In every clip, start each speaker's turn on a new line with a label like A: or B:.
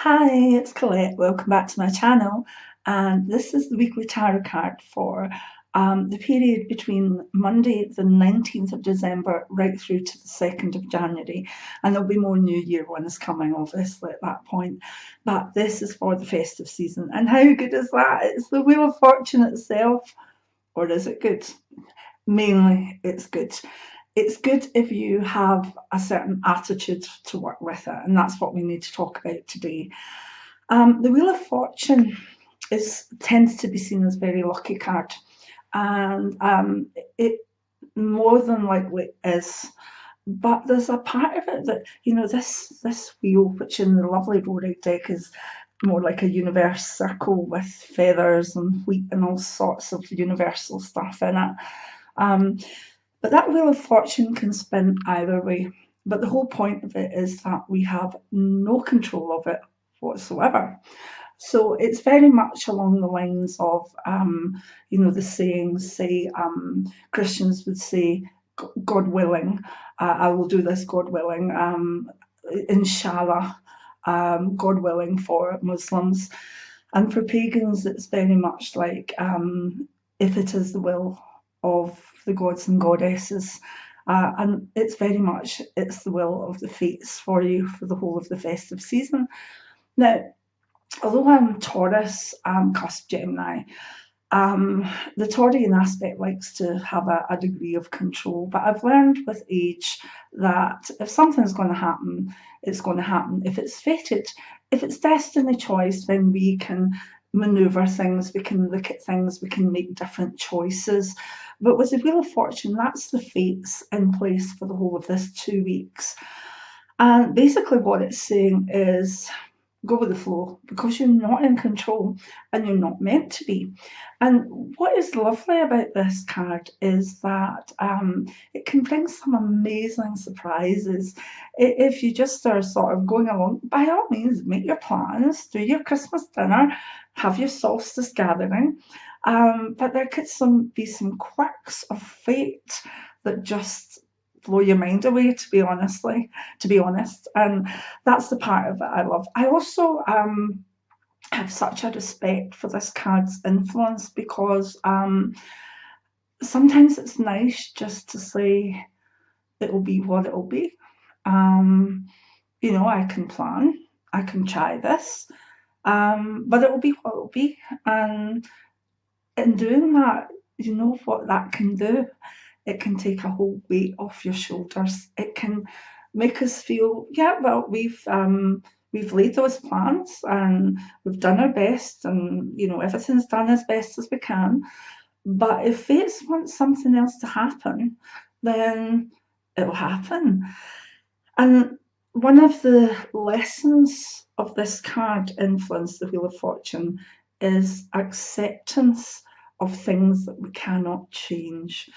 A: Hi, it's Colette. Welcome back to my channel. And this is the weekly tarot card for the period between Monday, the 19th of December, right through to the 2nd of January. And there'll be more New Year ones coming, obviously, at that point. But this is for the festive season. And how good is that? It's the Wheel of Fortune itself. Or is it good? Mainly, it's good. It's good if you have a certain attitude to work with it, and that's what we need to talk about today. The Wheel of Fortune tends to be seen as a very lucky card, and it more than likely is. But there's a part of it that this wheel, which in the lovely Rohrig deck is more like a universe circle with feathers and wheat and all sorts of universal stuff in it. But that Wheel of Fortune can spin either way. But the whole point of it is that we have no control of it whatsoever. So it's very much along the lines of, the sayings, say, Christians would say, God willing, I will do this, God willing, inshallah, God willing for Muslims. And for pagans, it's very much like, if it is the will of the gods and goddesses. And it's very much, it's the will of the fates for you for the whole of the festive season. Now, although I'm Taurus, I'm cusp Gemini, the Taurian aspect likes to have a degree of control, but I've learned with age that if something's going to happen, it's going to happen. If it's fated, if it's destiny choice, then we can maneuver things, we can look at things, we can make different choices. But with the Wheel of Fortune, that's the fates in place for the whole of this 2 weeks. And basically what it's saying is go with the flow, because you're not in control and you're not meant to be. And what is lovely about this card is that it can bring some amazing surprises. If you just are sort of going along, by all means, make your plans, do your Christmas dinner, have your solstice gathering. But there could be some quirks of fate that just blow your mind away, to be honest. And that's the part of it I love. I also have such a respect for this card's influence, because sometimes it's nice just to say it'll be what it'll be. I can plan, I can try this, but it'll be what it'll be. And in doing that, you know what that can do? It can take a whole weight off your shoulders. It can make us feel, yeah, well, we've laid those plans and we've done our best, and everything's done as best as we can. But if fate wants something else to happen, then it'll happen. And one of the lessons of this card influence, the Wheel of Fortune, is acceptance of things that we cannot change.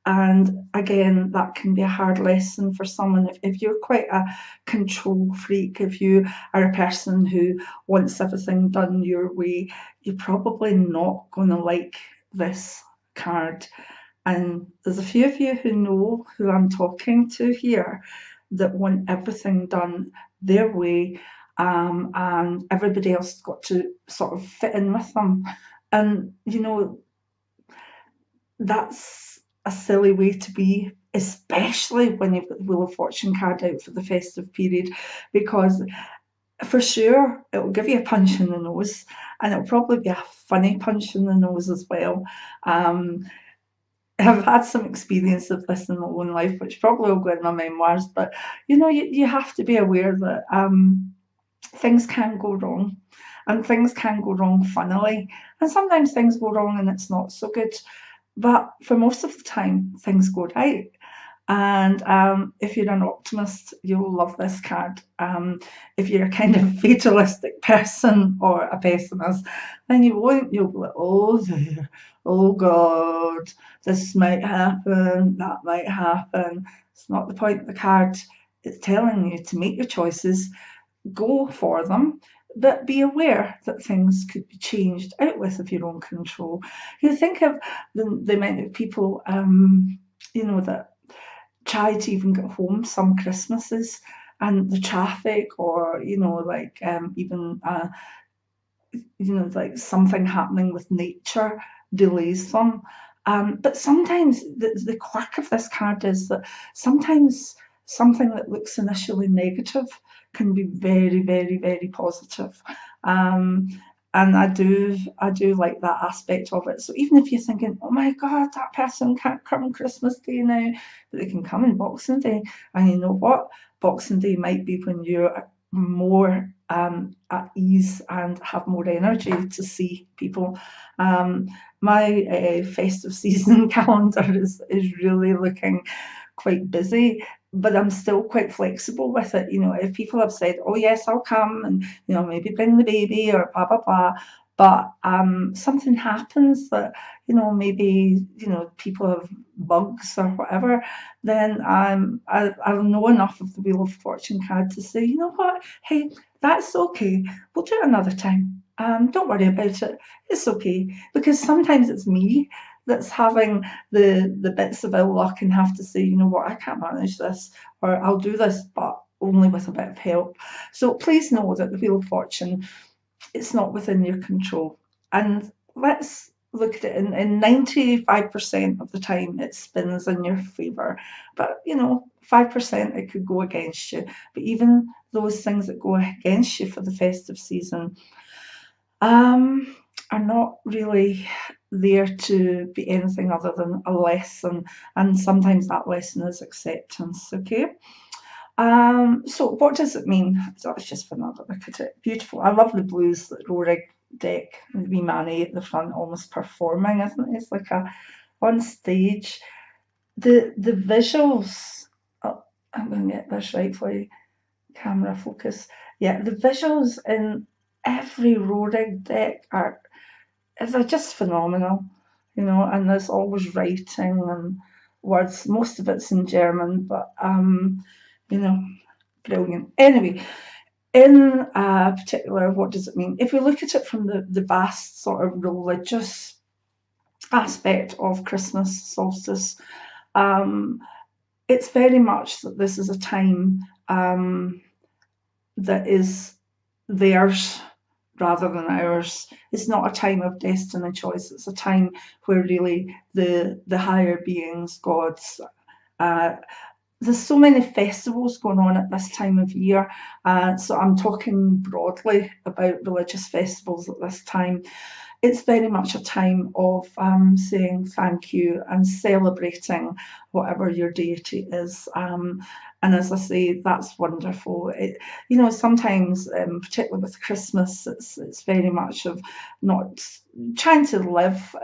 A: And again, that can be a hard lesson for someone. If you're quite a control freak, if you are a person who wants everything done your way, you're probably not going to like this card. And there's a few of you who know who I'm talking to here that want everything done their way, and everybody else has got to sort of fit in with them. And that's a silly way to be, especially when you've got the Wheel of Fortune card out for the festive period, because for sure it will give you a punch in the nose, and it'll probably be a funny punch in the nose as well. I've had some experience of this in my own life, which probably will go in my memoirs, but you have to be aware that things can go wrong, and things can go wrong funnily, and sometimes things go wrong and it's not so good. But for most of the time, things go right. And if you're an optimist, you'll love this card. If you're a kind of fatalistic person or a pessimist, then you won't. You'll be like, oh dear, oh God, this might happen, that might happen. It's not the point of the card. It's telling you to make your choices, go for them, but be aware that things could be changed out of your own control. You think of the amount of people, that try to even get home some Christmases, and the traffic, or like even like something happening with nature delays them. But sometimes the quirk of this card is that sometimes something that looks initially negative can be very, very, very positive. Um, and I do like that aspect of it. So even if you're thinking, oh my God, that person can't come on Christmas Day now, but they can come on Boxing Day. And you know what? Boxing Day might be when you're more at ease and have more energy to see people. Um, my festive season calendar is really looking quite busy, but I'm still quite flexible with it. If people have said, "Oh yes, I'll come," and maybe bring the baby or blah blah blah, but something happens that maybe people have bugs or whatever, then I'll know enough of the Wheel of Fortune card to say, you know what, hey, that's okay. We'll do it another time. Don't worry about it. It's okay, because sometimes it's me that's having the bits of ill luck and have to say, you know what, I can't manage this, or I'll do this, but only with a bit of help. So please know that the Wheel of Fortune, it's not within your control. And let's look at it in 95% of the time it spins in your favour. But 5% it could go against you. But even those things that go against you for the festive season are not really there to be anything other than a lesson, and sometimes that lesson is acceptance. Okay. So what does it mean? So it's just for another look at it. Beautiful. I love the blues that Rohrig deck, the wee Manny at the front almost performing, isn't it? It's like on stage. The visuals, oh, I'm going to get this right for you, camera focus. Yeah, the visuals in every Rohrig deck they're just phenomenal, and there's always writing and words. Most of it's in German, but you know, brilliant. Anyway, in particular, what does it mean? If we look at it from the vast sort of religious aspect of Christmas solstice, it's very much that this is a time that is theirs rather than ours. It's not a time of destiny choice. It's a time where really the higher beings, gods, there's so many festivals going on at this time of year. So I'm talking broadly about religious festivals at this time. It's very much a time of saying thank you and celebrating whatever your deity is. And as I say, that's wonderful. Sometimes, particularly with Christmas, it's very much of not trying to live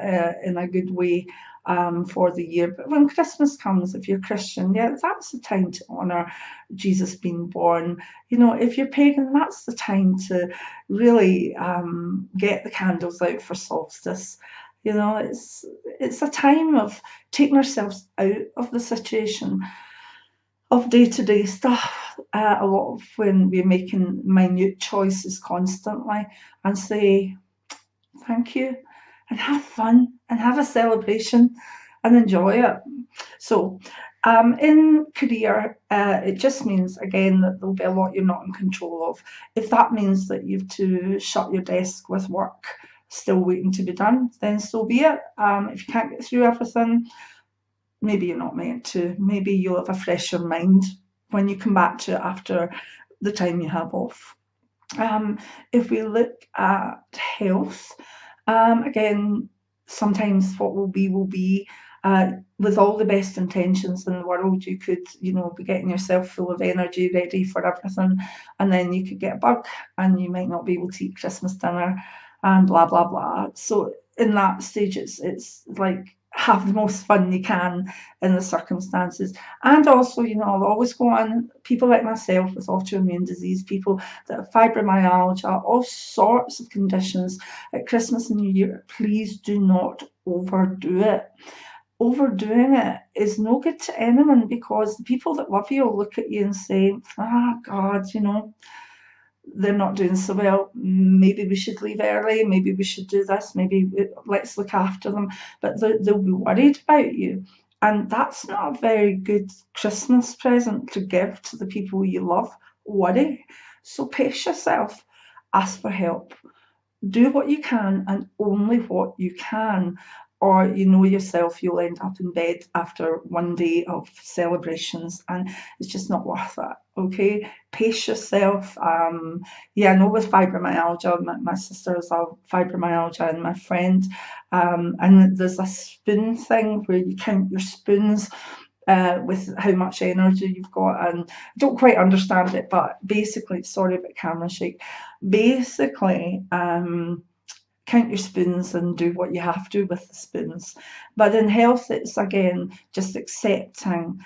A: in a good way for the year. But when Christmas comes, if you're Christian, yeah, that's the time to honour Jesus being born. If you're pagan, that's the time to really get the candles out for solstice. It's a time of taking ourselves out of the situation of day-to-day stuff, a lot of when we're making minute choices constantly, and say thank you and have fun and have a celebration and enjoy it. So in career, it just means, again, that there'll be a lot you're not in control of. If that means that you've to shut your desk with work still waiting to be done, then so be it. If you can't get through everything, maybe you're not meant to. Maybe you'll have a fresher mind when you come back to it after the time you have off. If we look at health, again, sometimes what will be. With all the best intentions in the world, you could, be getting yourself full of energy, ready for everything, and then you could get a bug, and you might not be able to eat Christmas dinner, and blah blah blah. So in that stage, it's like have the most fun you can in the circumstances. And also, I'll always go on, people like myself with autoimmune disease, people that have fibromyalgia, all sorts of conditions at Christmas and New Year, please do not overdo it. Overdoing it is no good to anyone, because the people that love you will look at you and say, God, they're not doing so well. Maybe we should leave early. Maybe we should do this. Maybe let's look after them. But they'll be worried about you. And that's not a very good Christmas present to give to the people you love. worry. So pace yourself, ask for help, do what you can and only what you can, or you know yourself, you'll end up in bed after one day of celebrations and it's just not worth it. Okay, pace yourself. Yeah, I know with fibromyalgia, my sister has fibromyalgia and my friend, and there's a spoon thing where you count your spoons with how much energy you've got, and I don't quite understand it, but basically, sorry about camera shake. Basically, count your spoons and do what you have to with the spoons. But in health, it's again just accepting,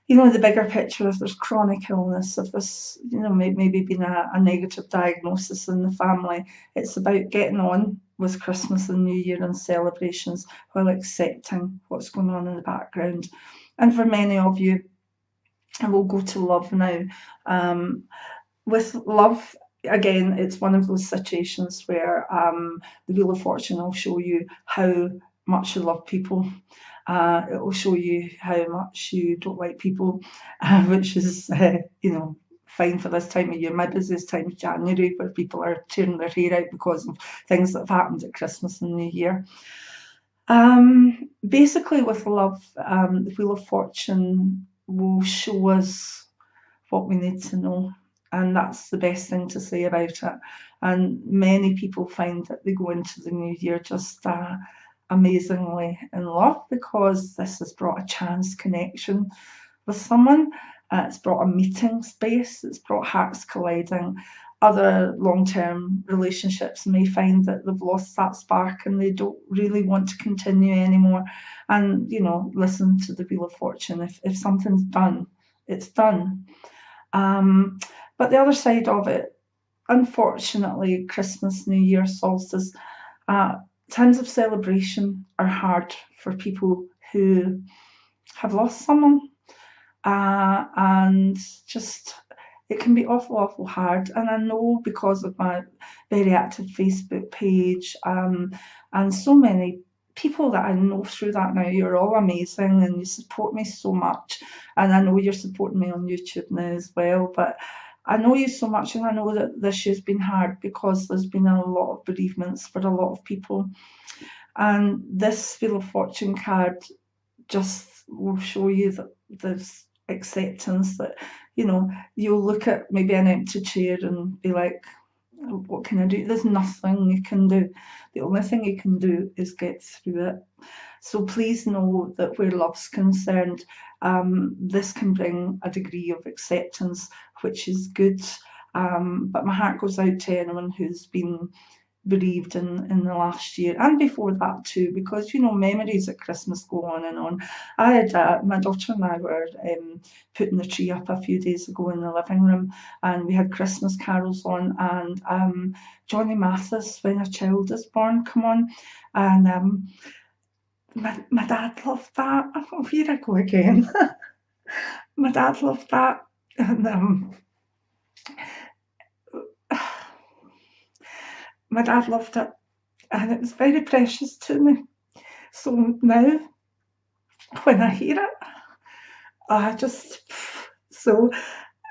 A: the bigger picture. If there's chronic illness, if there's, maybe been a negative diagnosis in the family, it's about getting on with Christmas and New Year and celebrations while accepting what's going on in the background. And for many of you, and we'll go to love now. With love, again, it's one of those situations where the Wheel of Fortune will show you how much you love people. It will show you how much you don't like people, which is, fine for this time of year. My busiest time is January, where people are tearing their hair out because of things that have happened at Christmas and New Year. Basically, with love, the Wheel of Fortune will show us what we need to know, and that's the best thing to say about it. And many people find that they go into the new year just amazingly in love, because this has brought a chance connection with someone. It's brought a meeting space, it's brought hearts colliding. Other long-term relationships may find that they've lost that spark and they don't really want to continue anymore. And, listen to the Wheel of Fortune. If something's done, it's done. But the other side of it, unfortunately, Christmas, New Year, solstice, times of celebration are hard for people who have lost someone. And just, it can be awful hard. And I know, because of my very active Facebook page, and so many people that I know through that now, you're all amazing and you support me so much. And I know you're supporting me on YouTube now as well. But I know you so much, and I know that this year's been hard because there's been a lot of bereavements for a lot of people. And this Wheel of Fortune card just will show you that there's acceptance, that, you'll look at maybe an empty chair and be like, what can I do? There's nothing you can do. The only thing you can do is get through it. So please know that where love's concerned, this can bring a degree of acceptance, which is good. But my heart goes out to anyone who's been bereaved in the last year and before that too, because memories at Christmas go on and on. I had my daughter and I were putting the tree up a few days ago in the living room, and we had Christmas carols on, and Johnny Mathis, When a Child is Born, come on, and my dad loved that. Oh, here I go again. My dad loved that, and my dad loved it, and it was very precious to me. So now, when I hear it, I just,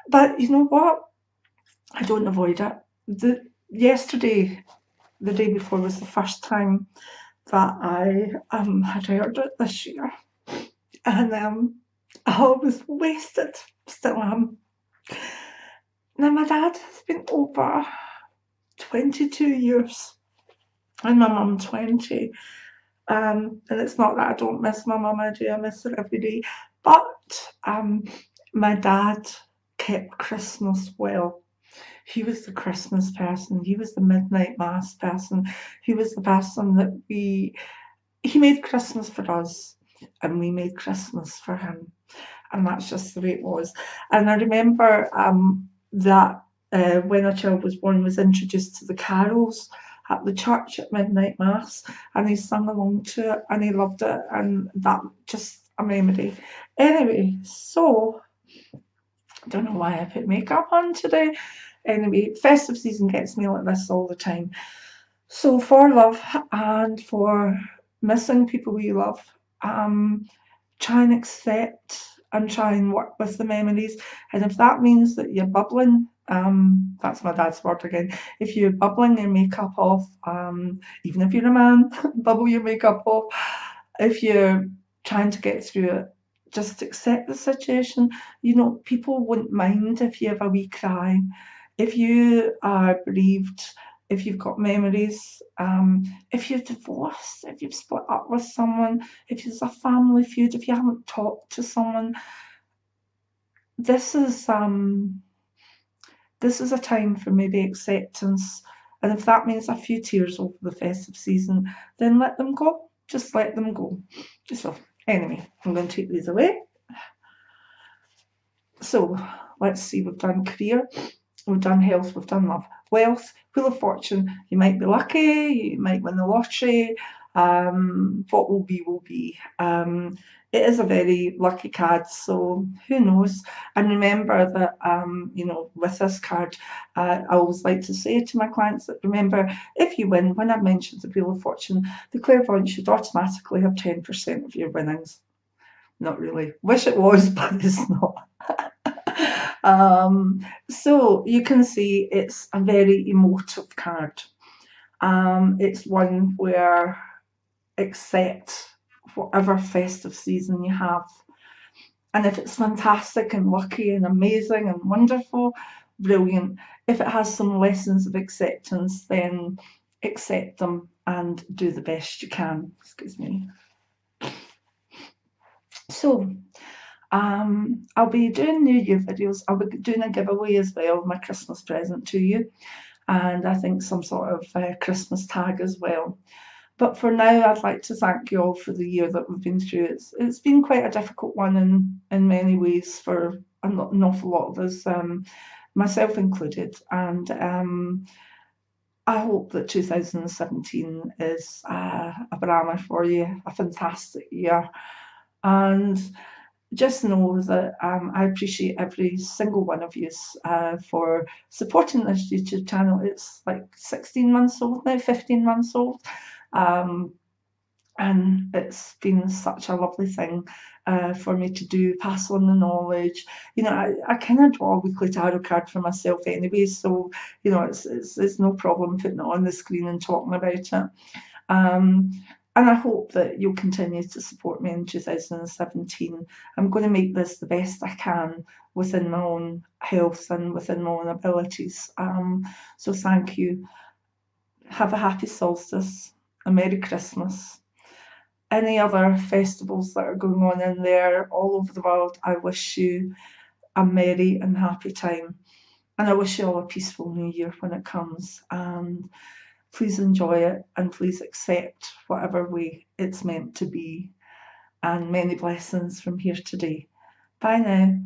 A: but you know what? I don't avoid it. Yesterday, the day before, was the first time that I had heard it this year, and I was wasted, still am. Now, my dad has been over 22 years, and my mum 20. And it's not that I don't miss my mum, I do, I miss her every day. But my dad kept Christmas well. He was the Christmas person. He was the midnight mass person. He was the person that he made Christmas for us, and we made Christmas for him. And that's just the way it was. And I remember that When a Child was Born was introduced to the carols at the church at midnight mass, and he sung along to it and he loved it, and that just a memory. Anyway, so I don't know why I put makeup on today. Anyway, festive season gets me like this all the time. So for love and for missing people we love, try and accept and try and work with the memories. And if that means that you're bubbling, that's my dad's word again. If you're bubbling your makeup off, even if you're a man, bubble your makeup off. If you're trying to get through it, just accept the situation. You know, people won't mind if you have a wee cry. If you are bereaved, if you've got memories, if you're divorced, if you've split up with someone, if there's a family feud, if you haven't talked to someone, this is a time for maybe acceptance. And if that means a few tears over the festive season, then let them go. Just let them go. So anyway, I'm going to take these away. So let's see, we've done career, we've done health, we've done love. Wealth, Wheel of Fortune, you might be lucky, you might win the lottery. What will be, will be. It is a very lucky card, so who knows? And remember that, with this card, I always like to say to my clients that remember, if you win, when I mentioned the Wheel of Fortune, the clairvoyant should automatically have 10% of your winnings. Not really. Wish it was, but it's not. So you can see it's a very emotive card. It's one where accept whatever festive season you have. And if it's fantastic and lucky and amazing and wonderful, brilliant. If it has some lessons of acceptance, then accept them and do the best you can. Excuse me. So I'll be doing New Year videos. I'll be doing a giveaway as well, my Christmas present to you, and I think some sort of Christmas tag as well. But for now, I'd like to thank you all for the year that we've been through. It's been quite a difficult one in many ways for an awful lot of us, myself included. And I hope that 2017 is a banana for you, a fantastic year. And just know that I appreciate every single one of you for supporting this YouTube channel. It's like 16 months old now, 15 months old. And it's been such a lovely thing for me to do, pass on the knowledge. You know, I kind of draw a weekly tarot card for myself anyway, so, you know, it's no problem putting it on the screen and talking about it. And I hope that you'll continue to support me in 2017. I'm going to make this the best I can within my own health and within my own abilities. So thank you. Have a happy solstice, a Merry Christmas. Any other festivals that are going on in there all over the world, I wish you a merry and happy time. And I wish you all a peaceful new year when it comes. And please enjoy it and please accept whatever way it's meant to be. And many blessings from here today. Bye now.